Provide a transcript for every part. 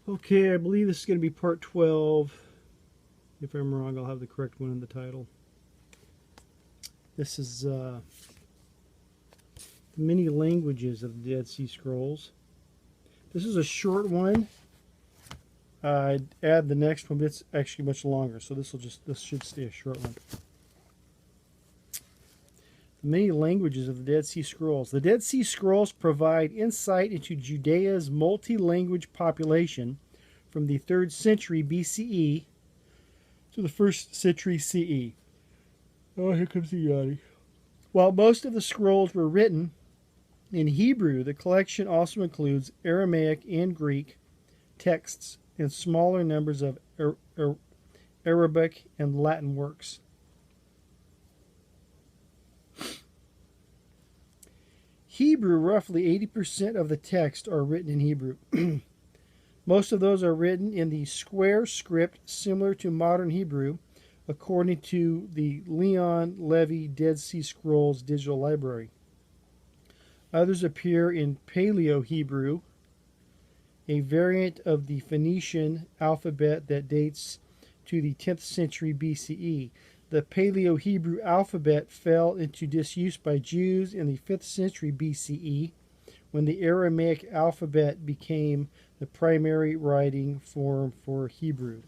Okay, I believe this is going to be part 12. If I'm wrong, I'll have the correct one in the title. This is the many languages of the Dead Sea Scrolls. This is a short one. I'd add the next one, but it's actually much longer, so this should stay a short one. The many languages of the Dead Sea Scrolls. The Dead Sea Scrolls provide insight into Judea's multi-language population from the 3rd century BCE to the 1st century CE. Oh, here comes the yawning. While most of the scrolls were written in Hebrew, the collection also includes Aramaic and Greek texts and smaller numbers of Arabic and Latin works. Hebrew, roughly 80% of the text are written in Hebrew. Most of those are written in the square script similar to modern Hebrew, according to the Leon Levy Dead Sea Scrolls Digital Library. Others appear in Paleo Hebrew, a variant of the Phoenician alphabet that dates to the 10th century BCE. The Paleo Hebrew alphabet fell into disuse by Jews in the 5th century BCE, when the Aramaic alphabet became the primary writing form for Hebrew.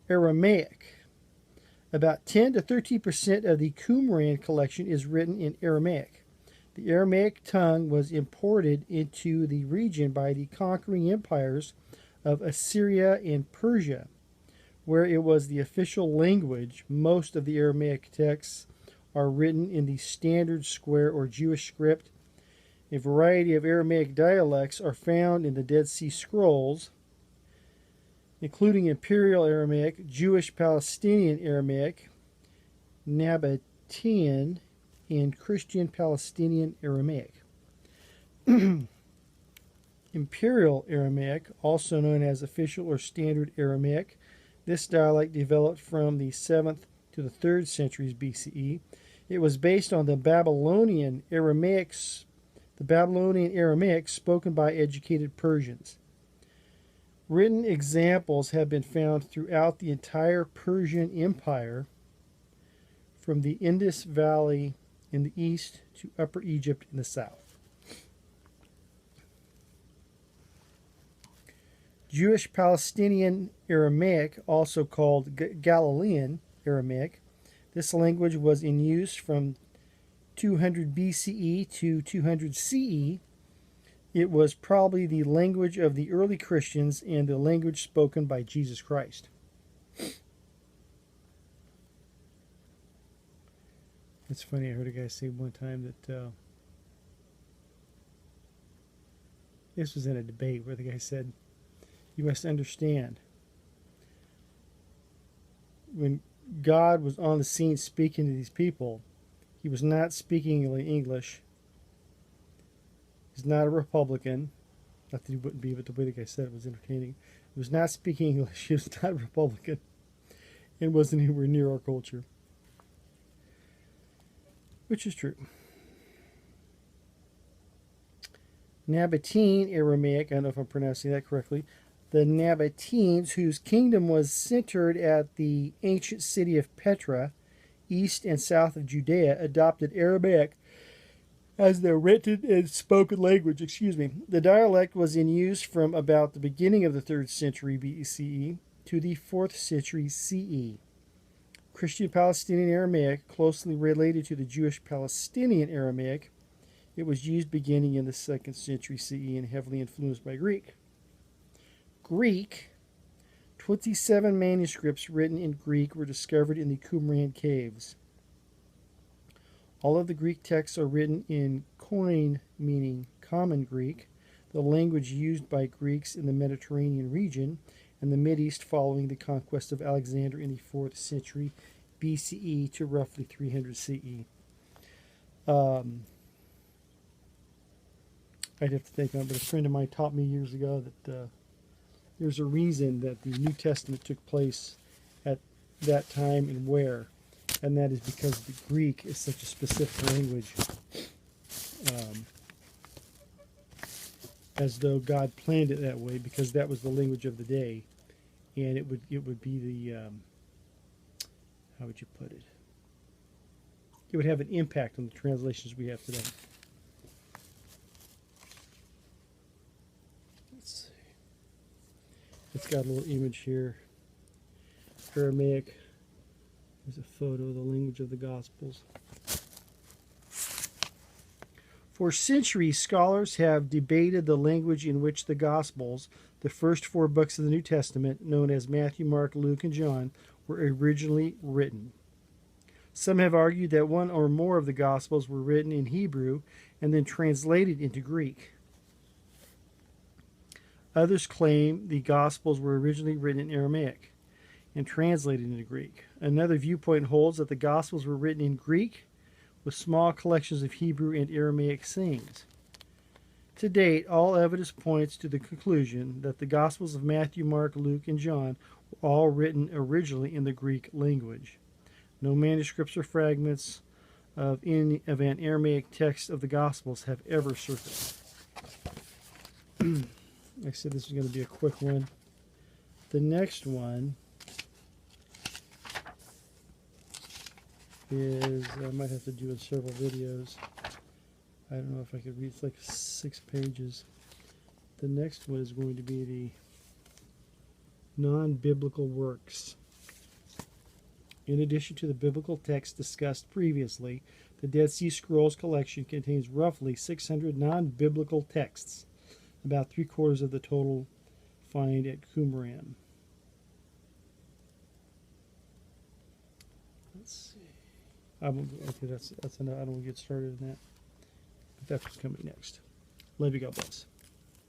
Aramaic. About 10 to 13% of the Qumran collection is written in Aramaic. The Aramaic tongue was imported into the region by the conquering empires of Assyria and Persia, where it was the official language. Most of the Aramaic texts are written in the standard square or Jewish script. A variety of Aramaic dialects are found in the Dead Sea Scrolls, including Imperial Aramaic, Jewish Palestinian Aramaic, Nabataean, and Christian Palestinian Aramaic. Imperial Aramaic, also known as Official or Standard Aramaic. This dialect developed from the 7th to the 3rd centuries BCE. It was based on the Babylonian Aramaic spoken by educated Persians. Written examples have been found throughout the entire Persian Empire, from the Indus Valley in the east to Upper Egypt in the south. Jewish Palestinian Aramaic, also called Galilean Aramaic. This language was in use from 200 BCE to 200 CE. It was probably the language of the early Christians and the language spoken by Jesus Christ. It's funny, I heard a guy say one time that this was in a debate where the guy said, "You must understand, when God was on the scene speaking to these people, he was not speaking English. He's not a Republican." Not that he wouldn't be, but the way the guy said it was entertaining. He was not speaking English. He was not a Republican. It wasn't anywhere near our culture. Which is true. Nabataean Aramaic, I don't know if I'm pronouncing that correctly. The Nabataeans, whose kingdom was centered at the ancient city of Petra, east and south of Judea, adopted Aramaic as their written and spoken language. The dialect was in use from about the beginning of the 3rd century BCE to the 4th century CE. Christian Palestinian Aramaic, closely related to the Jewish Palestinian Aramaic, it was used beginning in the 2nd century CE and heavily influenced by Greek. Greek. 27 manuscripts written in Greek were discovered in the Qumran caves. All of the Greek texts are written in Koine, meaning common Greek, the language used by Greeks in the Mediterranean region and the Mideast following the conquest of Alexander in the 4th century BCE to roughly 300 CE. I'd have to think on it, but a friend of mine taught me years ago that there's a reason that the New Testament took place at that time and where, and that is because the Greek is such a specific language. as though God planned it that way, because that was the language of the day, and it would be the how would you put it? It would have an impact on the translations we have today. Let's see. It's got a little image here. Aramaic. There's a photo of the language of the Gospels. For centuries, scholars have debated the language in which the Gospels, the first 4 books of the New Testament, known as Matthew, Mark, Luke, and John, were originally written. Some have argued that one or more of the Gospels were written in Hebrew and then translated into Greek. Others claim the Gospels were originally written in Aramaic and translated into Greek. Another viewpoint holds that the Gospels were written in Greek with small collections of Hebrew and Aramaic sayings. To date, all evidence points to the conclusion that the Gospels of Matthew, Mark, Luke, and John were all written originally in the Greek language. No manuscripts or fragments of an Aramaic text of the Gospels have ever surfaced. Like I said, this is going to be a quick one. The next one is, I might have to do in several videos. I don't know if I could read, it's like 6 pages. The next one is going to be the non-biblical works. In addition to the biblical text discussed previously, the Dead Sea Scrolls collection contains roughly 600 non-biblical texts, about 3/4 of the total find at Qumran. Let's see. Okay, that's enough. I don't want to get started in that. But that's what's coming next. Love you. God bless.